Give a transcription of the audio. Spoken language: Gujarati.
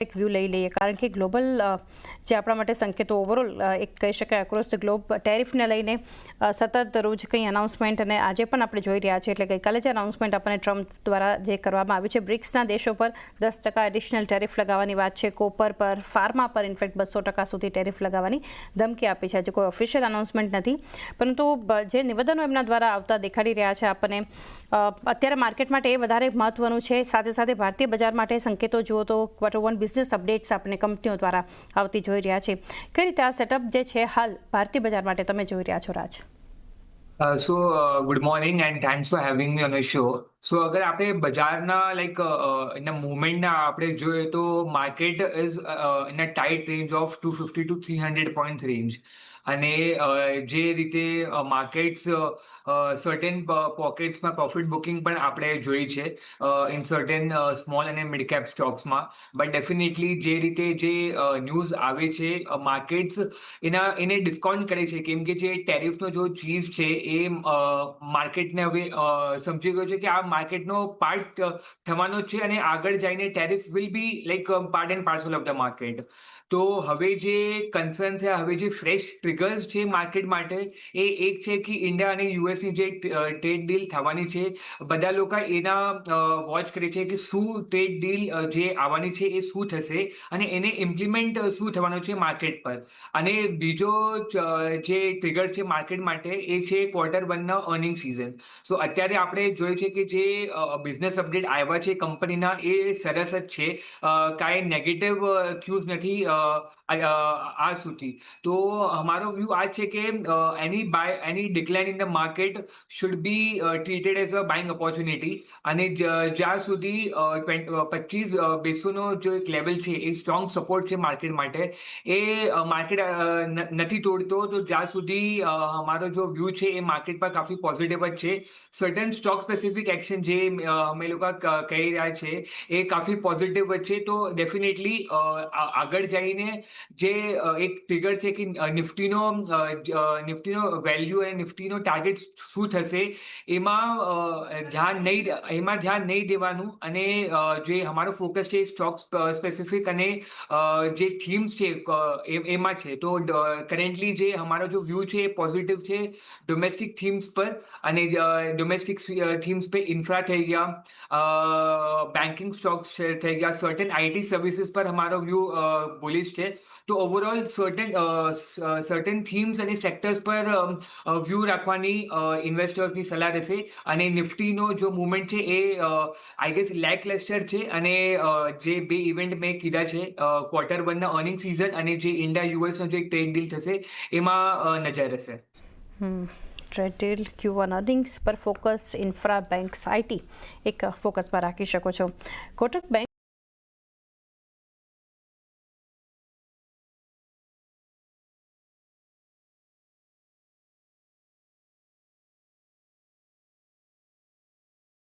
એક વ્યૂ લઈ લઈએ, કારણ કે ગ્લોબલ જે આપણા માટે સંકેતો ઓવરઓલ એક કહી શકાય અક્રોસ ધ ગ્લોબ ટેરિફને લઈને સતત રોજ કંઈ અનાઉન્સમેન્ટ, અને આજે પણ આપણે જોઈ રહ્યા છીએ. એટલે ગઈકાલે જે અનાઉન્સમેન્ટ આપણને ટ્રમ્પ દ્વારા જે કરવામાં આવ્યું છે, બ્રિક્સના દેશો પર 10% એડિશનલ ટેરિફ લગાવવાની વાત છે, કોપર પર, ફાર્મા પર ઇનફેક્ટ 200% સુધી ટેરિફ લગાવવાની ધમકી આપી છે. આજે કોઈ ઓફિશિયલ અનાઉન્સમેન્ટ નથી, પરંતુ જે નિવેદનો એમના દ્વારા આવતા દેખાડી રહ્યા છે આપણને, અત્યારે માર્કેટ માટે એ વધારે મહત્વનું છે. સાથે સાથે ભારતીય બજાર માટે સંકેતો જુઓ તો Q1 બિઝનેસ અપડેટ્સ આપણે કંપનીઓ દ્વારા આવતી જોઈ રહ્યા છે. કઈ રીતે આ સેટઅપ જે છે હાલ ભારતીય બજાર માટે તમે જોઈ રહ્યા છો, રાજ? Good morning and thanks for having me on the show. અગર આપણે બજારના એના મૂવમેન્ટના આપણે જોઈએ તો market is in a tight range of 250 to 300 point range. અને જે રીતે માર્કેટ્સ સર્ટેન પોકેટ્સમાં પ્રોફિટ બુકિંગ પણ આપણે જોઈ છે ઇન સર્ટેન સ્મોલ અને મિડ કેપ સ્ટોક્સમાં. બટ ડેફિનેટલી જે રીતે જે ન્યૂઝ આવે છે, માર્કેટ્સ એને ડિસ્કાઉન્ટ કરે છે, કેમ કે જે ટેરિફનો જો ચીઝ છે એ માર્કેટને હવે સમજી ગયો છે કે આ માર્કેટનો પાર્ટ થવાનો છે, અને આગળ જઈને tariff will be part and parcel of the market. તો હવે જે કન્સર્ન છે, હવે જે ફ્રેશ ટ્રિગર્સ છે માર્કેટ માટે, એ એક છે કે ઇન્ડિયા અને યુએસની જે ટ્રેડ ડીલ થવાની છે, બધા લોકો એના વોચ કરે છે કે શું ટ્રેડ ડીલ જે આવવાની છે એ શું થશે, અને એને ઇમ્પ્લિમેન્ટ શું થવાનું છે માર્કેટ પર. અને બીજો જે ટ્રિગર છે માર્કેટ માટે, એ છે Q1ના અર્નિંગ સિઝન. અત્યારે આપણે જોયું છે કે જે બિઝનેસ અપડેટ આવ્યા છે કંપનીના, એ સરસ જ છે, કાંઈ નેગેટિવ ક્યુઝ નથી આ સુધી. તો અમારો વ્યૂ આ છે કે એની decline in the market should be treated as a buying opportunity. અને જ્યાં સુધી 25 બેસોનો જો એક લેવલ છે, એ સ્ટ્રોંગ સપોર્ટ છે માર્કેટ માટે, એ માર્કેટ નથી તોડતો. તો જ્યાં સુધી અમારો જો વ્યૂ છે એ માર્કેટ પર કાફી પોઝિટિવ જ છે. સર્ટન સ્ટોક સ્પેસિફિક એક્શન જે અમે લોકો કહી રહ્યા છે, એ કાફી પોઝિટિવ જ છે. તો ડેફિનેટલી આગળ જઈને જે એક ટ્રિગર છે કે નિફ્ટીનો વેલ્યુ અને નિફ્ટીનો ટાર્ગેટ શું થશે, એમાં ધ્યાન નહીં દેવાનું. અને જે અમારો ફોકસ છે સ્ટોક સ્પેસિફિક અને જે થીમ્સ છે એમાં છે. તો કરન્ટલી જે અમારો જો વ્યૂ છે એ પોઝિટિવ છે ડોમેસ્ટિક થીમ્સ પર. અને ડોમેસ્ટિક થીમ્સ પર ઇન્ફ્રા થઈ ગયા, બેન્કિંગ સ્ટોક્સ થઈ ગયા, સર્ટેન આઈટી સર્વિસીસ પર અમારો વ્યૂ બુલિશ છે. તો ઓવરઓલ સર્ટેન થીમ્સ અને સેક્ટર્સ પર વ્યૂ રાખવાની ઇન્વેસ્ટર્સની સલાહ રહેશે. અને નિફ્ટીનો જો મુવમેન્ટ છે એ આઈ ગેસ લેકલસ્ટર છે. અને જે બે ઇવેન્ટ મેં કીધા છે, Q1ના અર્નિંગ સિઝન અને જે ઇન્ડિયા યુએસનો જે ટ્રેડ ડીલ થશે, એમાં નજર રહેશે. ટ્રેડ ડીલ, Q1 અર્નિંગ્સ પર ફોકસ, ઇન્ફ્રા, બેન્ક્સ, આઈટી એક ફોકસમાં રાખી શકો છો. કોટક બેંક